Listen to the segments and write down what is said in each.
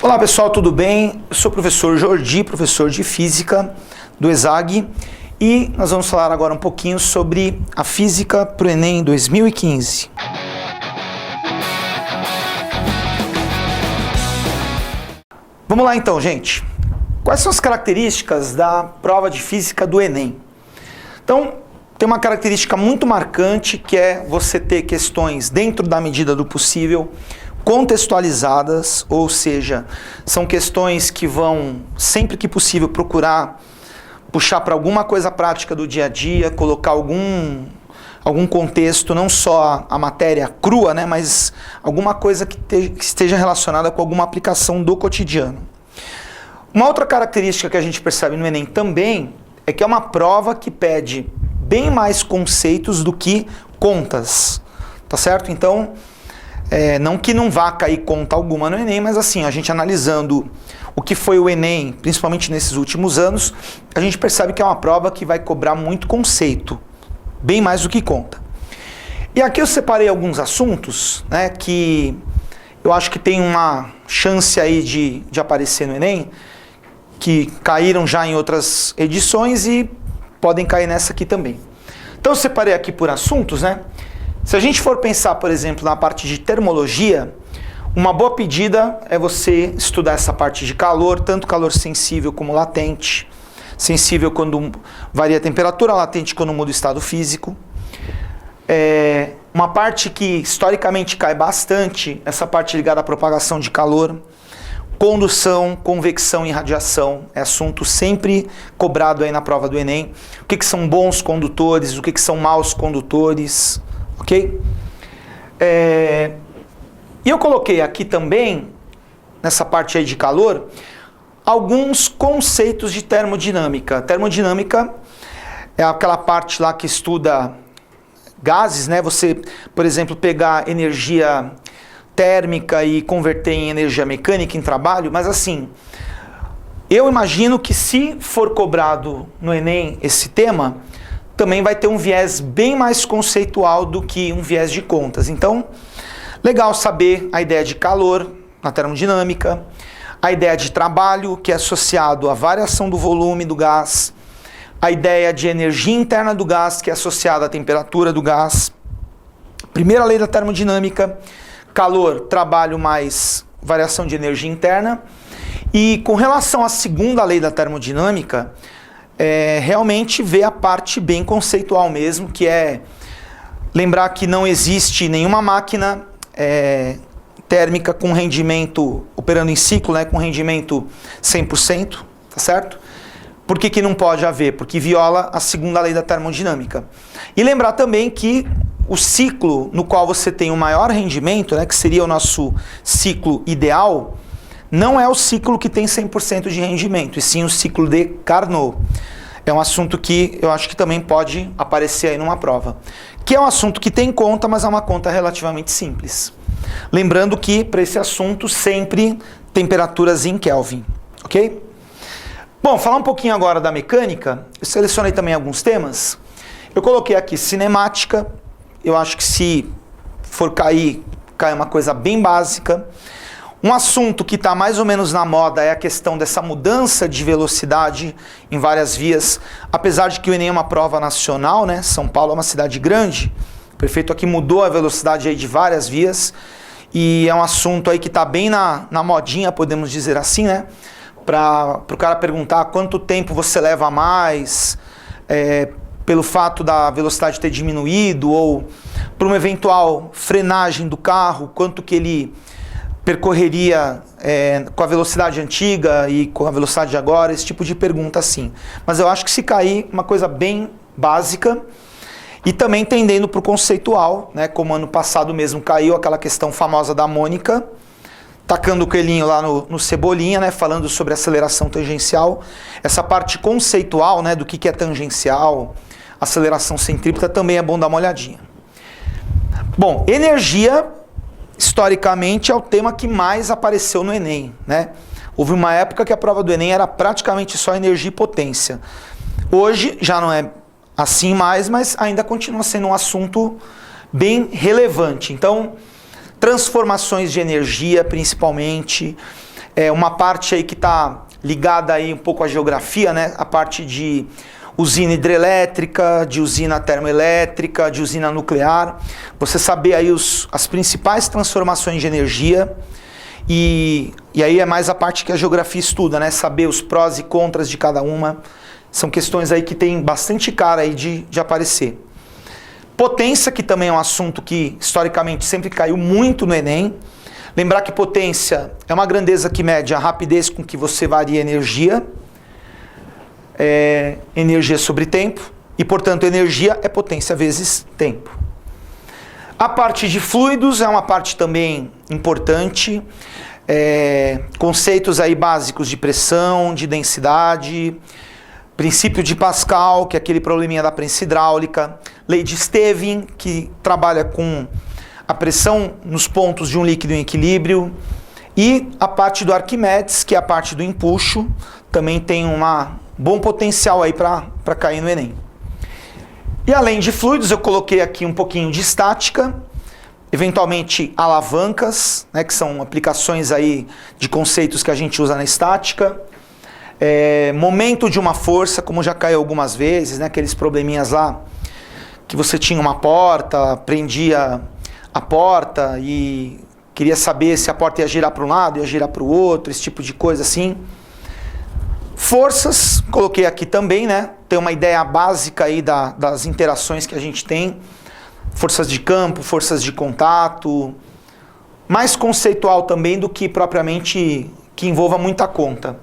Olá pessoal, tudo bem? Eu sou o professor Jordi, professor de Física do ESAG, e nós vamos falar agora um pouquinho sobre a Física para o Enem 2015. Vamos lá então, gente. Quais são as características da prova de Física do Enem? Então, tem uma característica muito marcante, que é você ter questões dentro da medida do possível, contextualizadas, ou seja, são questões que vão, sempre que possível, procurar puxar para alguma coisa prática do dia a dia, colocar algum contexto, não só a matéria crua, né, mas alguma coisa que esteja relacionada com alguma aplicação do cotidiano. Uma outra característica que a gente percebe no Enem também é que é uma prova que pede bem mais conceitos do que contas, tá certo? Então, não que não vá cair conta alguma no Enem, mas assim, a gente analisando o que foi o Enem, principalmente nesses últimos anos, a gente percebe que é uma prova que vai cobrar muito conceito, bem mais do que conta. E aqui eu separei alguns assuntos, né, que eu acho que tem uma chance aí de aparecer no Enem, que caíram já em outras edições e podem cair nessa aqui também. Então eu separei aqui por assuntos, né? Se a gente for pensar, por exemplo, na parte de termologia, uma boa pedida é você estudar essa parte de calor, tanto calor sensível como latente. Sensível quando varia a temperatura, latente quando muda o estado físico. Uma parte que historicamente cai bastante, essa parte ligada à propagação de calor. Condução, convecção e radiação é assunto sempre cobrado aí na prova do Enem. O que são bons condutores, o que são maus condutores, ok? E eu coloquei aqui também, nessa parte aí de calor, alguns conceitos de termodinâmica. Termodinâmica é aquela parte lá que estuda gases, né? Você, por exemplo, pegar energia térmica e converter em energia mecânica em trabalho, mas assim, eu imagino que se for cobrado no Enem esse tema, também vai ter um viés bem mais conceitual do que um viés de contas. Então, legal saber a ideia de calor na termodinâmica, a ideia de trabalho, que é associado à variação do volume do gás, a ideia de energia interna do gás, que é associada à temperatura do gás. Primeira lei da termodinâmica, calor, trabalho mais variação de energia interna. E com relação à segunda lei da termodinâmica, realmente ver a parte bem conceitual mesmo, que é lembrar que não existe nenhuma máquina térmica com rendimento, operando em ciclo, né, com rendimento 100%, tá certo? Por que não pode haver? Porque viola a segunda lei da termodinâmica. E lembrar também que o ciclo no qual você tem o maior rendimento, né, que seria o nosso ciclo ideal, não é o ciclo que tem 100% de rendimento, e sim o ciclo de Carnot. É um assunto que eu acho que também pode aparecer aí numa prova. Que é um assunto que tem conta, mas é uma conta relativamente simples. Lembrando que, para esse assunto, sempre temperaturas em Kelvin, ok? Bom, falar um pouquinho agora da mecânica. Eu selecionei também alguns temas. Eu coloquei aqui cinemática. Eu acho que se for cair, cai uma coisa bem básica. Um assunto que está mais ou menos na moda é a questão dessa mudança de velocidade em várias vias. Apesar de que o Enem é uma prova nacional, né? São Paulo é uma cidade grande. O prefeito aqui mudou a velocidade aí de várias vias. E é um assunto aí que está bem na modinha, podemos dizer assim, né? Para o cara perguntar quanto tempo você leva a mais, pelo fato da velocidade ter diminuído, ou para uma eventual frenagem do carro, quanto que ele percorreria com a velocidade antiga e com a velocidade de agora, esse tipo de pergunta assim. Mas eu acho que se cair, uma coisa bem básica, e também tendendo para o conceitual, né, como ano passado mesmo caiu aquela questão famosa da Mônica, tacando o coelhinho lá no Cebolinha, né, falando sobre aceleração tangencial. Essa parte conceitual, né, do que é tangencial, aceleração centrípeta, também é bom dar uma olhadinha. Bom, energia, historicamente, é o tema que mais apareceu no Enem, né? Houve uma época que a prova do Enem era praticamente só energia e potência. Hoje já não é assim mais, mas ainda continua sendo um assunto bem relevante. Então, transformações de energia, principalmente, uma parte aí que está ligada aí um pouco à geografia, né? A parte de usina hidrelétrica, de usina termoelétrica, de usina nuclear. Você saber aí as principais transformações de energia e aí é mais a parte que a geografia estuda, né? Saber os prós e contras de cada uma. São questões aí que tem bastante cara aí de aparecer. Potência, que também é um assunto que historicamente sempre caiu muito no Enem. Lembrar que potência é uma grandeza que mede a rapidez com que você varia energia. Energia sobre tempo, e portanto energia é potência vezes tempo. A parte de fluidos é uma parte também importante, conceitos aí básicos de pressão, de densidade, princípio de Pascal, que é aquele probleminha da prensa hidráulica, lei de Stevin, que trabalha com a pressão nos pontos de um líquido em equilíbrio, e a parte do Arquimedes, que é a parte do empuxo, também tem bom potencial aí para cair no Enem. E além de fluidos, eu coloquei aqui um pouquinho de estática, eventualmente alavancas, né, que são aplicações aí de conceitos que a gente usa na estática. Momento de uma força, como já caiu algumas vezes, né, aqueles probleminhas lá, que você tinha uma porta, prendia a porta e queria saber se a porta ia girar para um lado, ia girar para o outro, esse tipo de coisa assim. Forças, coloquei aqui também, né? Tem uma ideia básica aí das interações que a gente tem. Forças de campo, forças de contato. Mais conceitual também do que propriamente que envolva muita conta.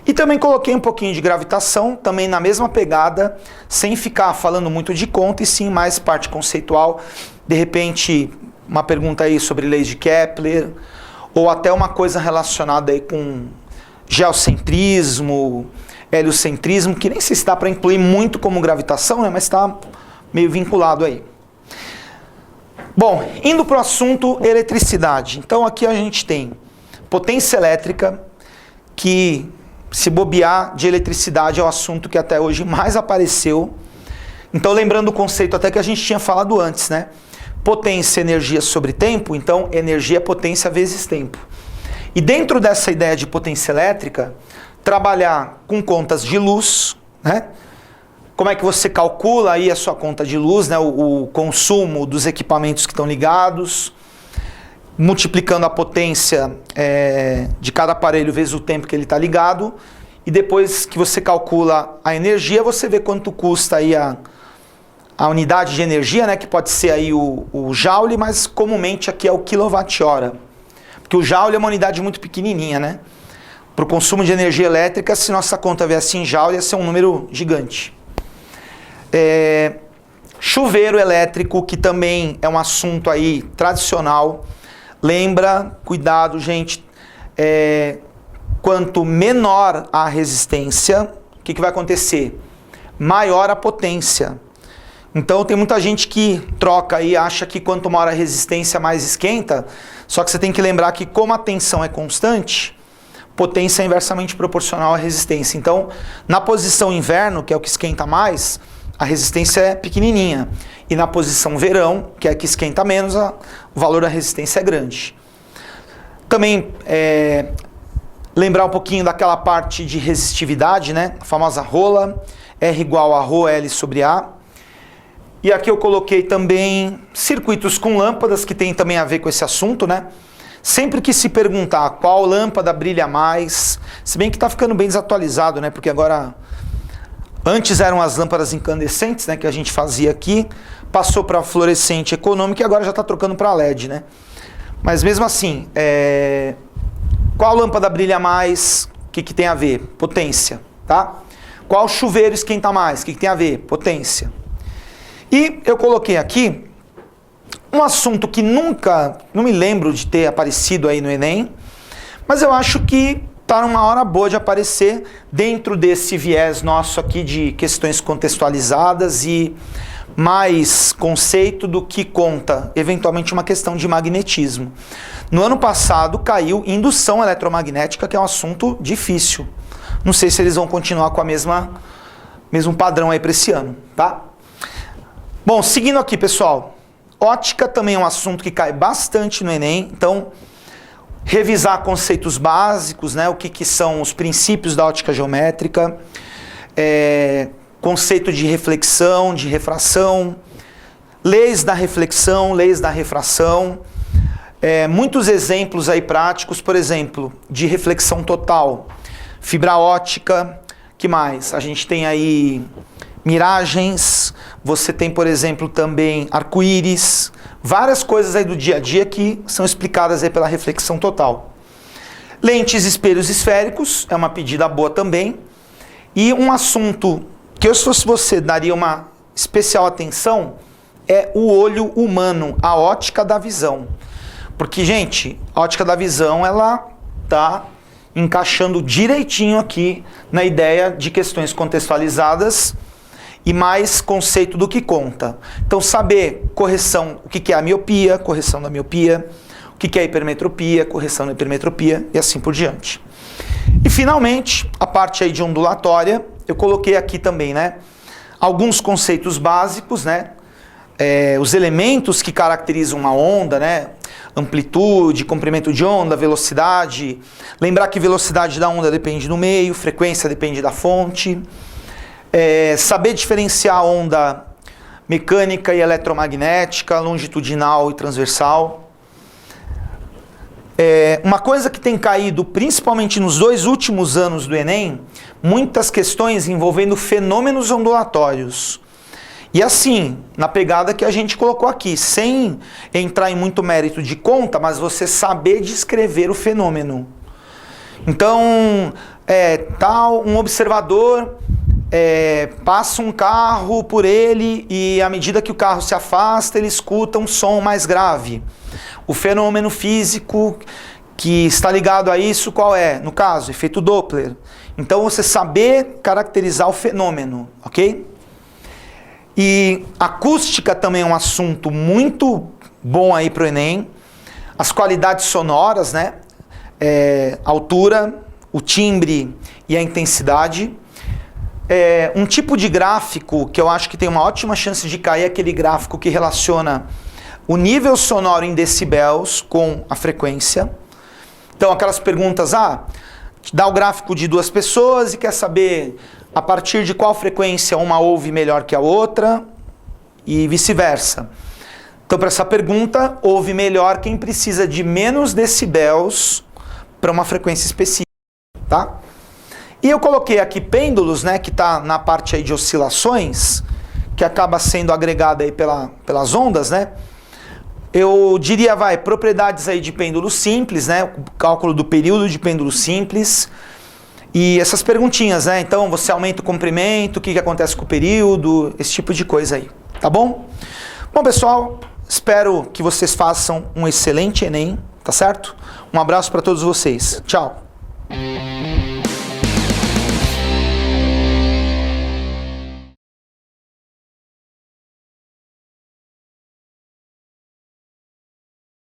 E também coloquei um pouquinho de gravitação, também na mesma pegada, sem ficar falando muito de conta, e sim mais parte conceitual. De repente, uma pergunta aí sobre leis de Kepler, ou até uma coisa relacionada aí com geocentrismo, heliocentrismo, que nem se está para incluir muito como gravitação, né, mas está meio vinculado aí. Bom, indo para o assunto eletricidade. Então aqui a gente tem potência elétrica, que se bobear de eletricidade é o assunto que até hoje mais apareceu. Então lembrando o conceito até que a gente tinha falado antes, né? Potência, energia sobre tempo, então energia é potência vezes tempo. E dentro dessa ideia de potência elétrica, trabalhar com contas de luz, né? Como é que você calcula aí a sua conta de luz, né? O consumo dos equipamentos que estão ligados, multiplicando a potência de cada aparelho vezes o tempo que ele está ligado, e depois que você calcula a energia, você vê quanto custa aí a unidade de energia, né? Que pode ser aí o joule, mas comumente aqui é o quilowatt-hora. Porque o joule é uma unidade muito pequenininha, né? Para o consumo de energia elétrica, se nossa conta viesse em joule, ia ser um número gigante. Chuveiro elétrico, que também é um assunto aí tradicional. Lembra, cuidado, gente, quanto menor a resistência, o que vai acontecer? Maior a potência. Então tem muita gente que troca aí, acha que quanto maior a resistência, mais esquenta. Só que você tem que lembrar que como a tensão é constante, potência é inversamente proporcional à resistência. Então, na posição inverno, que é o que esquenta mais, a resistência é pequenininha. E na posição verão, que é a que esquenta menos, o valor da resistência é grande. Também lembrar um pouquinho daquela parte de resistividade, né? A famosa rola, R igual a ρL sobre A. E aqui eu coloquei também circuitos com lâmpadas, que tem também a ver com esse assunto, né? Sempre que se perguntar qual lâmpada brilha mais, se bem que está ficando bem desatualizado, né? Porque agora, antes eram as lâmpadas incandescentes, né? Que a gente fazia aqui, passou para fluorescente econômica e agora já está trocando para LED, né? Mas mesmo assim, qual lâmpada brilha mais? O que tem a ver? Potência, tá? Qual chuveiro esquenta mais? O que tem a ver? Potência. E eu coloquei aqui um assunto que nunca, não me lembro de ter aparecido aí no Enem, mas eu acho que está numa hora boa de aparecer dentro desse viés nosso aqui de questões contextualizadas e mais conceito do que conta, eventualmente, uma questão de magnetismo. No ano passado caiu indução eletromagnética, que é um assunto difícil. Não sei se eles vão continuar com a mesmo padrão aí para esse ano, tá? Bom, seguindo aqui, pessoal. Ótica também é um assunto que cai bastante no Enem, então revisar conceitos básicos, né? O que são os princípios da ótica geométrica, conceito de reflexão, de refração, leis da reflexão, leis da refração, muitos exemplos aí práticos, por exemplo, de reflexão total, fibra ótica, que mais? A gente tem aí miragens, você tem, por exemplo, também arco-íris, várias coisas aí do dia a dia que são explicadas aí pela reflexão total. Lentes, espelhos esféricos, é uma pedida boa também. E um assunto que eu, se fosse você, daria uma especial atenção é o olho humano, a ótica da visão. Porque, gente, a ótica da visão, ela tá encaixando direitinho aqui na ideia de questões contextualizadas e mais conceito do que conta. Então, saber correção, o que é a miopia, correção da miopia, o que é a hipermetropia, correção da hipermetropia e assim por diante. E, finalmente, a parte aí de ondulatória, eu coloquei aqui também, né, alguns conceitos básicos, né, os elementos que caracterizam uma onda, né, amplitude, comprimento de onda, velocidade. Lembrar que velocidade da onda depende do meio, frequência depende da fonte. Saber diferenciar a onda mecânica e eletromagnética, longitudinal e transversal. Uma coisa que tem caído, principalmente nos 2 últimos anos do Enem, muitas questões envolvendo fenômenos ondulatórios. E assim, na pegada que a gente colocou aqui, sem entrar em muito mérito de conta, mas você saber descrever o fenômeno. Então, um observador passa um carro por ele e à medida que o carro se afasta, ele escuta um som mais grave. O fenômeno físico que está ligado a isso, qual é? No caso, efeito Doppler. Então, você saber caracterizar o fenômeno, ok? E acústica também é um assunto muito bom aí para o Enem. As qualidades sonoras, né? A altura, o timbre e a intensidade. Um tipo de gráfico que eu acho que tem uma ótima chance de cair é aquele gráfico que relaciona o nível sonoro em decibéis com a frequência. Então, aquelas perguntas, dá o gráfico de 2 pessoas e quer saber a partir de qual frequência uma ouve melhor que a outra e vice-versa. Então, para essa pergunta, ouve melhor quem precisa de menos decibéis para uma frequência específica, tá? E eu coloquei aqui pêndulos, né, que está na parte aí de oscilações, que acaba sendo agregada aí pelas ondas, né? Eu diria, propriedades aí de pêndulo simples, né? O cálculo do período de pêndulo simples. E essas perguntinhas, né? Então, você aumenta o comprimento, o que acontece com o período, esse tipo de coisa aí, tá bom? Bom, pessoal, espero que vocês façam um excelente Enem, tá certo? Um abraço para todos vocês. Tchau.